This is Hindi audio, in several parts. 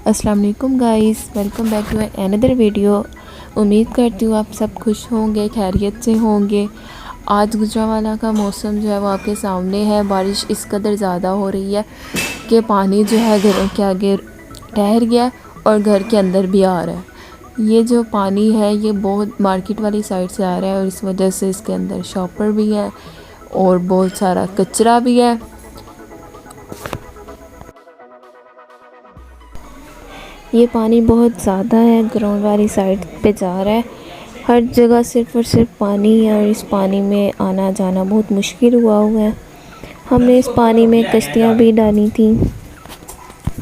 अस्सलाम वालेकुम guys, welcome back to another video. उम्मीद करती हूँ आप सब खुश होंगे, खैरियत से होंगे। आज गुजरांवाला का मौसम जो है वो आपके सामने है। बारिश इस कदर ज़्यादा हो रही है कि पानी जो है घरों के आगे ठहर गया और घर के अंदर भी आ रहा है। ये जो पानी है ये बहुत मार्केट वाली साइड से आ रहा है और इस वजह से इसके अंदर शॉपर भी है और बहुत सारा कचरा भी है। ये पानी बहुत ज़्यादा है, ग्राउंड वाली साइड पे जा रहा है। हर जगह सिर्फ़ और सिर्फ पानी है और इस पानी में आना जाना बहुत मुश्किल हुआ है। हमने इस पानी में कश्तियाँ भी डाली थी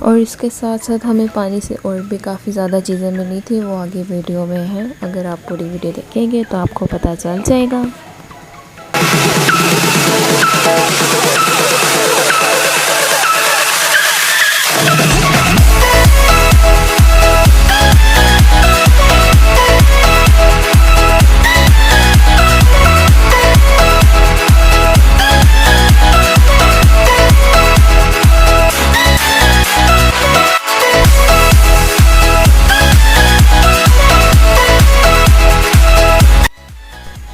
और इसके साथ साथ हमें पानी से और भी काफ़ी ज़्यादा चीज़ें मिली थी, वो आगे वीडियो में है। अगर आप पूरी वीडियो देखेंगे तो आपको पता चल जाएगा।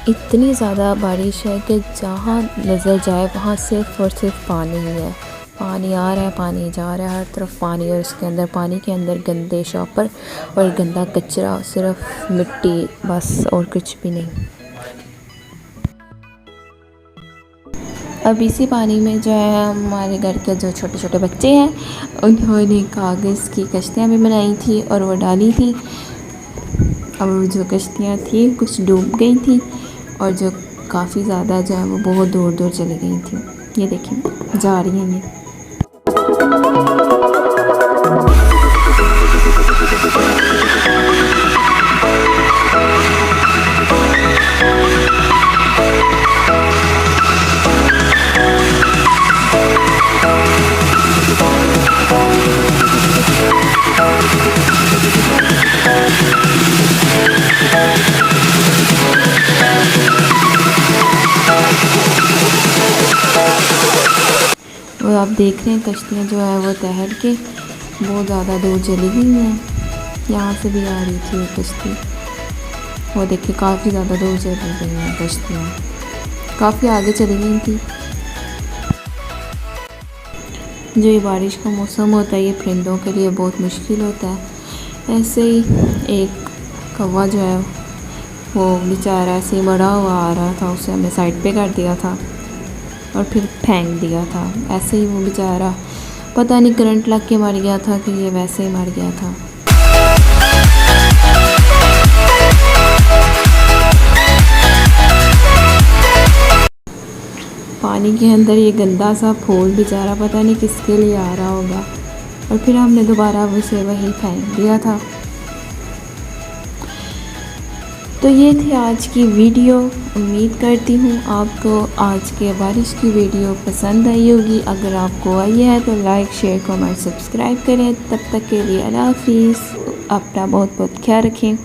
इतनी ज़्यादा बारिश है कि जहाँ नज़र जाए वहाँ सिर्फ़ और सिर्फ पानी ही है। पानी आ रहा है, पानी जा रहा है, हर तरफ पानी और उसके अंदर पानी के अंदर गंदे शॉपर और गंदा कचरा, सिर्फ मिट्टी बस और कुछ भी नहीं। अब इसी पानी में जो है हमारे घर के जो छोटे छोटे बच्चे हैं उन्होंने कागज़ की कश्तियाँ भी बनाई थी और वो डाली थी। अब जो कश्तियाँ थी कुछ डूब गई थी और जो काफ़ी ज़्यादा जो है वो बहुत दूर दूर चली गई थी। ये देखिए जा रही हैं ये। और आप देख रहे हैं कश्तियाँ जो है वो तैर के बहुत ज़्यादा दूर चली गई हैं। यहाँ से भी आ रही थी वो कश्ती, वो देखिए काफ़ी ज़्यादा दूर चली गई हैं कश्तियाँ, काफ़ी आगे चली गई थी। जो ये बारिश का मौसम होता है ये परिंदों के लिए बहुत मुश्किल होता है। ऐसे ही एक कौवा जो है वो बेचारा ऐसे ही मरा हुआ आ रहा था, उसे हमने साइड पे कर दिया था और फिर फेंक दिया था। ऐसे ही वो बेचारा पता नहीं करंट लग के मर गया था कि ये वैसे ही मर गया था। पानी के अंदर ये गंदा सा फूल बेचारा पता नहीं किसके लिए आ रहा होगा और फिर हमने दोबारा उसे वही फेंक दिया था। तो ये थी आज की वीडियो। उम्मीद करती हूँ आपको आज के बारिश की वीडियो पसंद आई होगी। अगर आपको आई है तो लाइक, शेयर, कमेंट, सब्सक्राइब करें। तब तक के लिए अल्लाह हाफिज़। अपना बहुत बहुत ख्याल रखें।